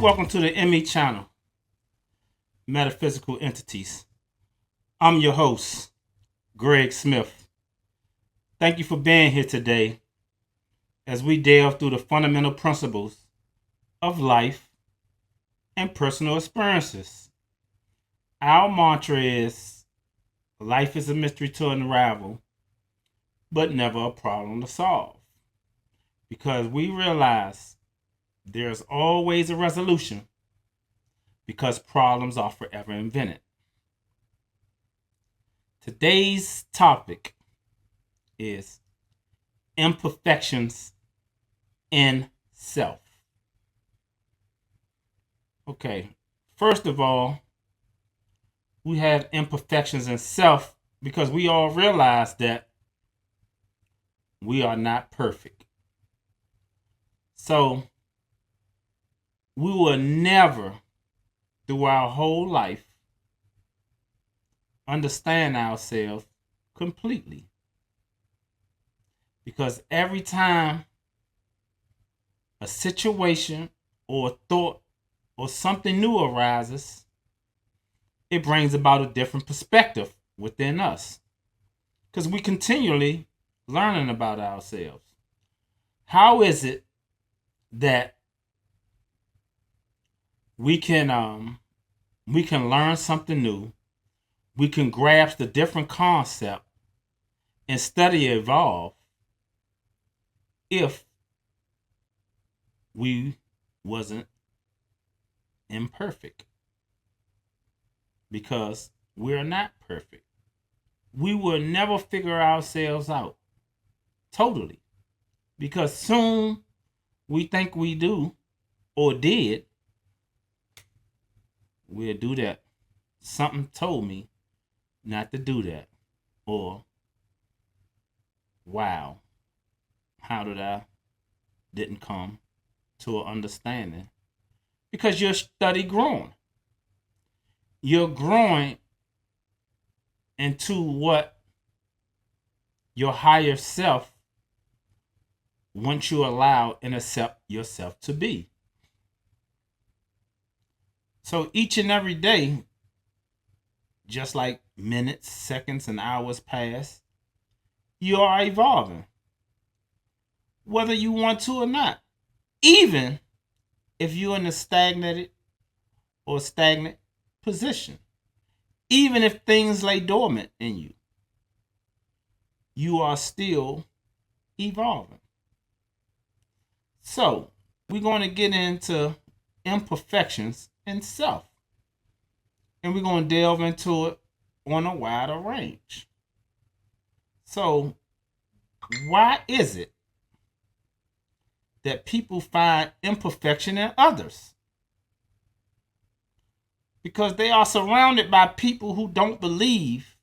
Welcome to the ME channel, Metaphysical Entities. I'm your host, Greg Smith. Thank you for being here today as we delve through the fundamental principles of life and personal experiences. Our mantra is, life is a mystery to unravel, but never a problem to solve. Because we realize there's always a resolution, because problems are forever invented. Today's topic is imperfections in self. Okay, first of all, we have imperfections in self because we all realize that we are not perfect. So, we will never, through our whole life, understand ourselves completely. Because every time a situation or a thought or something new arises, it brings about a different perspective within us. Because we continually learning about ourselves. How is it that we can learn something new, we can grasp the different concept and study evolve if we wasn't imperfect? Because we're not perfect. We will never figure ourselves out totally. Because soon we think we do or did, we'll do that. Something told me not to do that. Or, wow, how did I didn't come to an understanding? Because you're study growing. You're growing into what your higher self wants you allow and accept yourself to be. So each and every day, just like minutes, seconds, and hours pass, you are evolving, whether you want to or not. Even if you're in a stagnant position, even if things lay dormant in you, you are still evolving. So, we're going to get into imperfections in self. And we're going to delve into it on a wider range. So, why is it that people find imperfection in others? Because they are surrounded by people who don't believe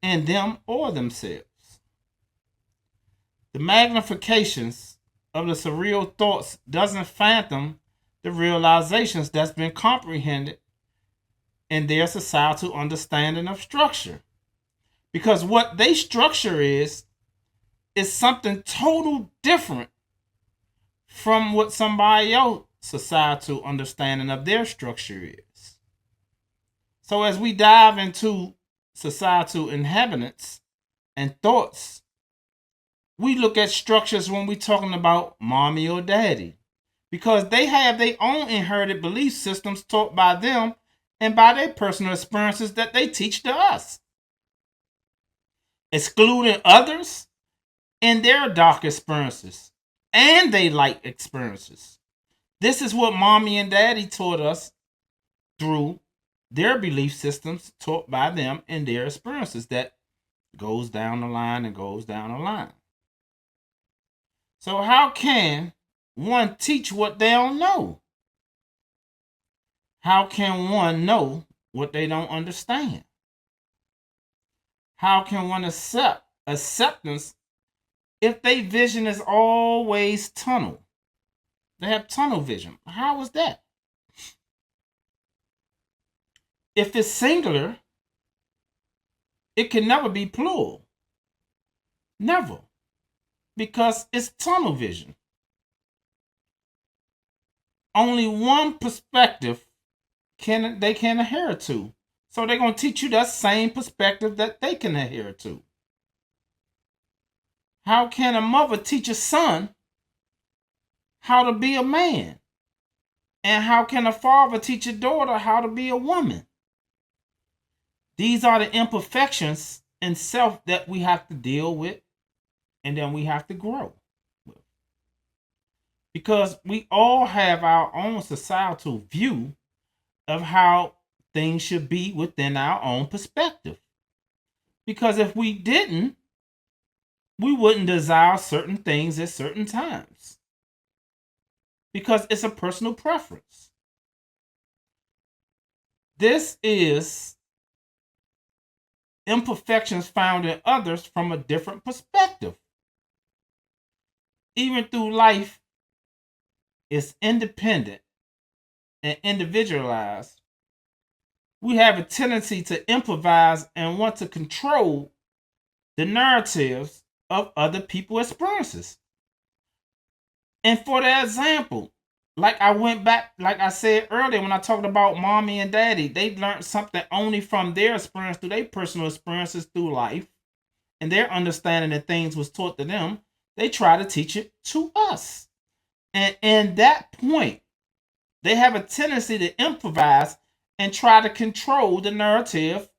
in them or themselves. The magnifications of the surreal thoughts doesn't fathom the realizations that's been comprehended in their societal understanding of structure. Because what they structure is something total different from what somebody else societal understanding of their structure is. So as we dive into societal inhabitants and thoughts, we look at structures when we're talking about mommy or daddy, because they have their own inherited belief systems taught by them and by their personal experiences that they teach to us, excluding others in their dark experiences and their light experiences. This is what mommy and daddy taught us through their belief systems taught by them and their experiences that goes down the line and goes down the line. So how can one teach what they don't know? How can one know what they don't understand? How can one accept acceptance if their vision is always tunnel? They have tunnel vision. How is that? If it's singular, it can never be plural. Never. Because it's tunnel vision. only one perspective they can adhere to. So they're going to teach you that same perspective that they can adhere to. How can a mother teach a son how to be a man? And how can a father teach a daughter how to be a woman? These are the imperfections in self that we have to deal with and then we have to grow with. Because we all have our own societal view of how things should be within our own perspective. Because if we didn't, we wouldn't desire certain things at certain times. Because it's a personal preference. This is imperfections found in others from a different perspective. Even through life is independent and individualized, we have a tendency to improvise and want to control the narratives of other people's experiences. And for the example, like I went back, like I said earlier, when I talked about mommy and daddy, they learned something only from their experience, through their personal experiences through life, and their understanding that things was taught to them. They try to teach it to us. And in that point, they have a tendency to improvise and try to control the narrative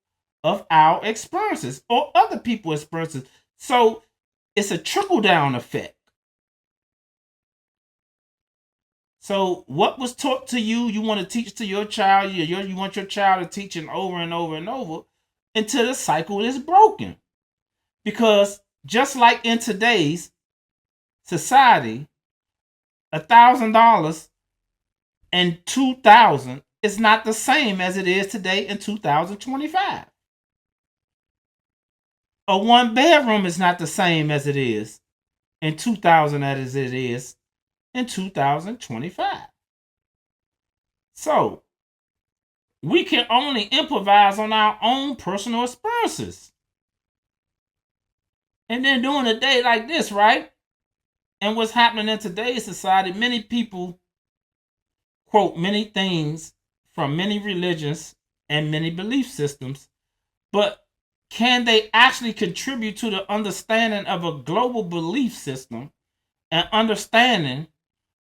of our experiences or other people's experiences. So it's a trickle down effect. So what was taught to you, you want to teach to your child. You want your child to teach it over and over and over until the cycle is broken. Because just like in today's society, $1,000 and 2000 is not the same as it is today in 2025. A one bedroom is not the same as it is in 2000 as it is in 2025. So we can only improvise on our own personal experiences. And then during a day like this, right? And what's happening in today's society, many people quote many things from many religions and many belief systems, but can they actually contribute to the understanding of a global belief system and understanding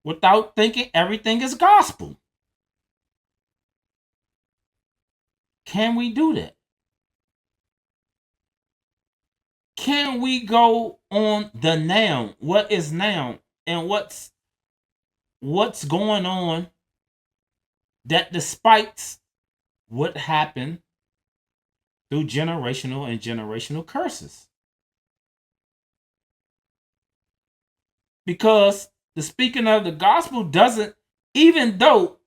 without thinking everything is gospel? Can we do that? Can we go on the now? What is now? And what's going on that despite what happened through generational and generational curses? Because the speaking of the gospel doesn't, even though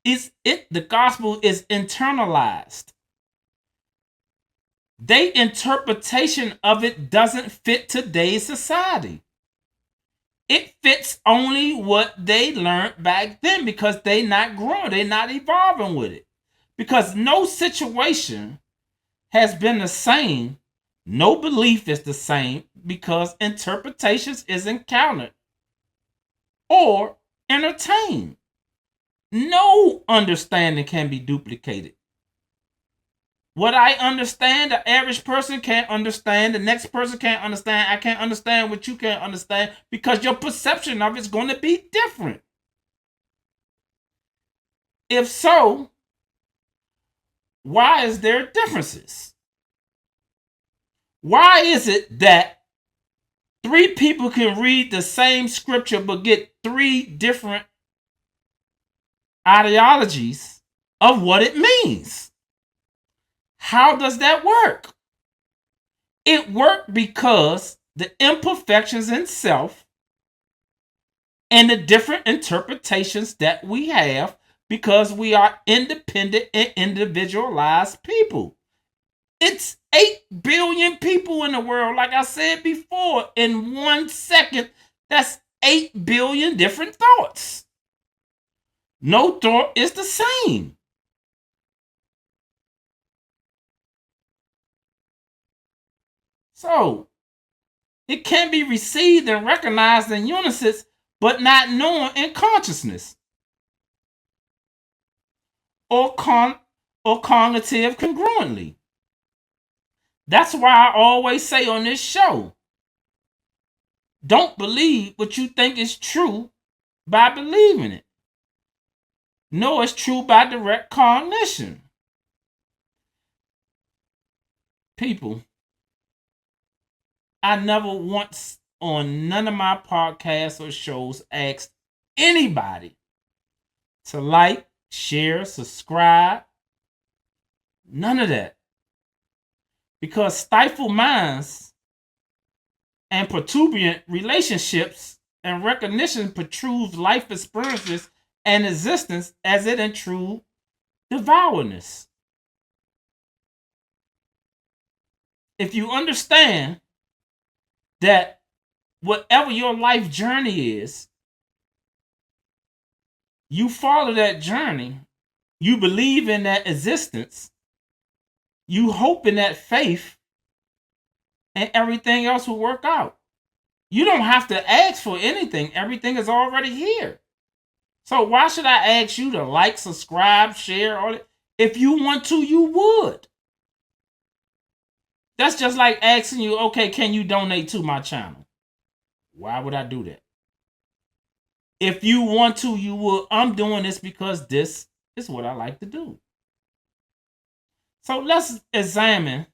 the gospel is internalized, their interpretation of it doesn't fit today's society. It fits only what they learned back then because they not growing, they not evolving with it. Because no situation has been the same, no belief is the same because interpretations is encountered or entertained. No understanding can be duplicated. What I understand, the average person can't understand. The next person can't understand. I can't understand what you can't understand because your perception of it's going to be different. If so, why is there differences? Why is it that three people can read the same scripture but get three different ideologies of what it means? How does that work? It worked because the imperfections in self and the different interpretations that we have because we are independent and individualized people. It's 8 billion people in the world. Like I said before, in 1 second, that's 8 billion different thoughts. No thought is the same. So, it can be received and recognized in unison, but not known in consciousness. or or cognitive congruently. That's why I always say on this show, don't believe what you think is true by believing it. No, it's true by direct cognition. People, I never once on none of my podcasts or shows asked anybody to like, share, subscribe. None of that. Because stifled minds and protuberant relationships and recognition protrudes life experiences and existence as it intrude devourness. If you understand that whatever your life journey is, you follow that journey, you believe in that existence, you hope in that faith, and everything else will work out. You don't have to ask for anything. Everything is already here. So why should I ask you to like, subscribe, share, all that? If you want to, you would. That's just like asking you, okay, can you donate to my channel? Why would I do that? If you want to, you will. I'm doing this because this is what I like to do. So let's examine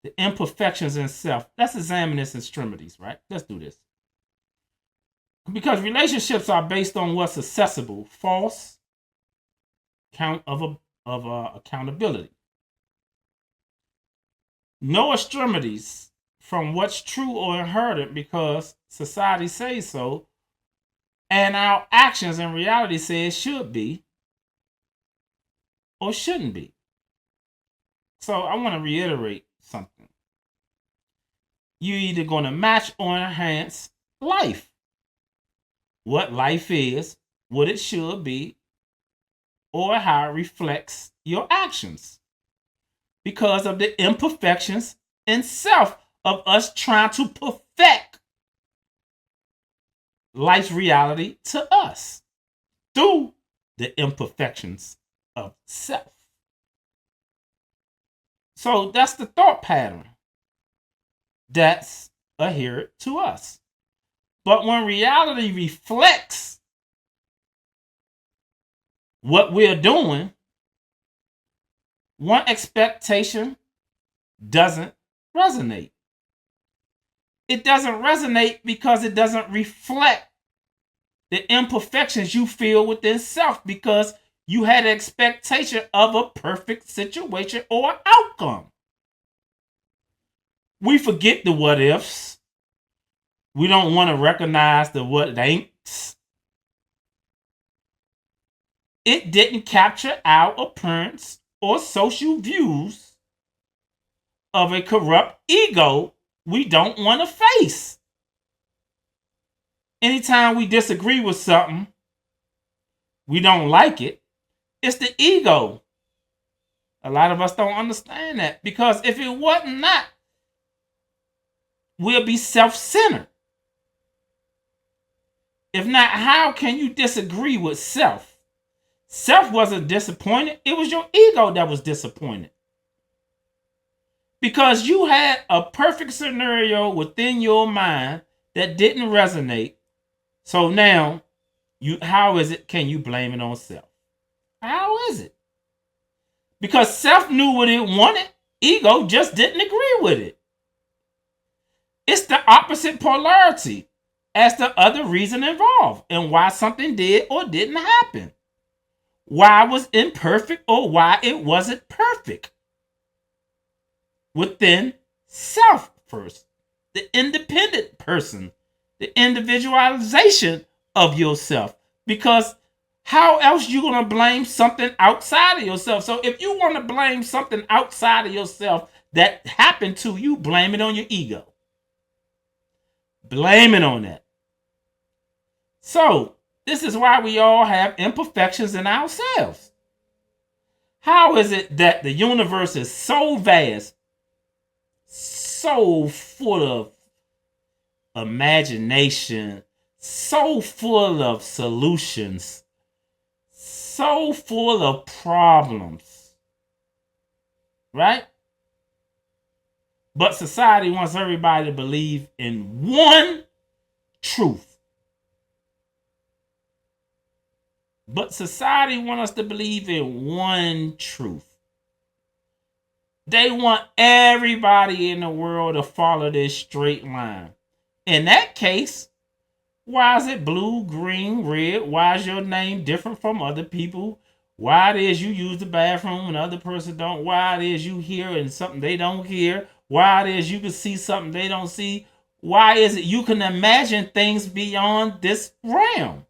the imperfections in self. Let's examine its extremities, right? Let's do this. Because relationships are based on what's accessible, false count of accountability. No extremities from what's true or inherited because society says so, and our actions in reality say it should be or shouldn't be. So I want to reiterate something. You're either going to match or enhance life. What life is, what it should be, or how it reflects your actions. Because of the imperfections in self of us trying to perfect life's reality to us through the imperfections of self. So that's the thought pattern that's adhered to us. But when reality reflects what we're doing, one expectation doesn't resonate. It doesn't resonate because it doesn't reflect the imperfections you feel within self because you had an expectation of a perfect situation or outcome. We forget the what ifs. We don't want to recognize the what ain'ts. It didn't capture our appearance or social views of a corrupt ego we don't want to face. Anytime we disagree with something, we don't like it, it's the ego. A lot of us don't understand that because if it wasn't that, we'll be self-centered. If not, how can you disagree with self? Self wasn't disappointed. It was your ego that was disappointed. Because you had a perfect scenario within your mind that didn't resonate. So now, how is it, can you blame it on self? How is it? Because self knew what it wanted. Ego just didn't agree with it. It's the opposite polarity as the other reason involved and why something did or didn't happen. Why it was imperfect or why it wasn't perfect. Within self first. The independent person. The individualization of yourself. Because how else you going to blame something outside of yourself? So if you want to blame something outside of yourself that happened to you, blame it on your ego. Blame it on that. So this is why we all have imperfections in ourselves. How is it that the universe is so vast, so full of imagination, so full of solutions, so full of problems, right? But society wants everybody to believe in one truth. But society wants us to believe in one truth. They want everybody in the world to follow this straight line. In that case, why is it blue, green, red? Why is your name different from other people? Why it is you use the bathroom and other person don't? Why it is you hear and something they don't hear? Why it is you can see something they don't see? Why is it you can imagine things beyond this realm?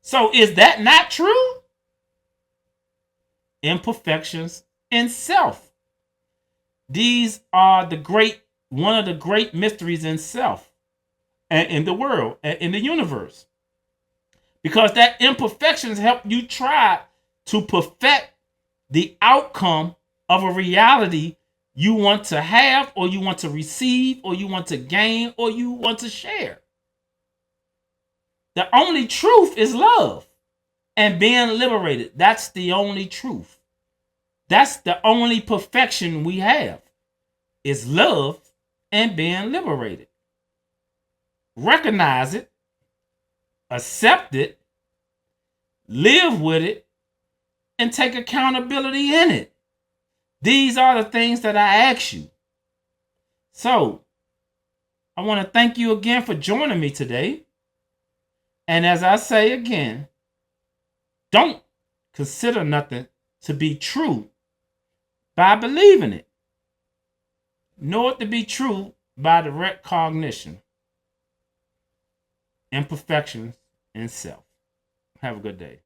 So is that not true? Imperfections in self. These are one of the great mysteries in self and in the world and in the universe. Because that imperfections help you try to perfect the outcome of a reality you want to have, or you want to receive, or you want to gain, or you want to share. The only truth is love and being liberated. That's the only truth. That's the only perfection we have is love and being liberated. Recognize it, accept it, live with it, and take accountability in it. These are the things that I ask you. So, I want to thank you again for joining me today. And as I say again, don't consider nothing to be true by believing it. Know it to be true by direct cognition. Imperfections in self. Have a good day.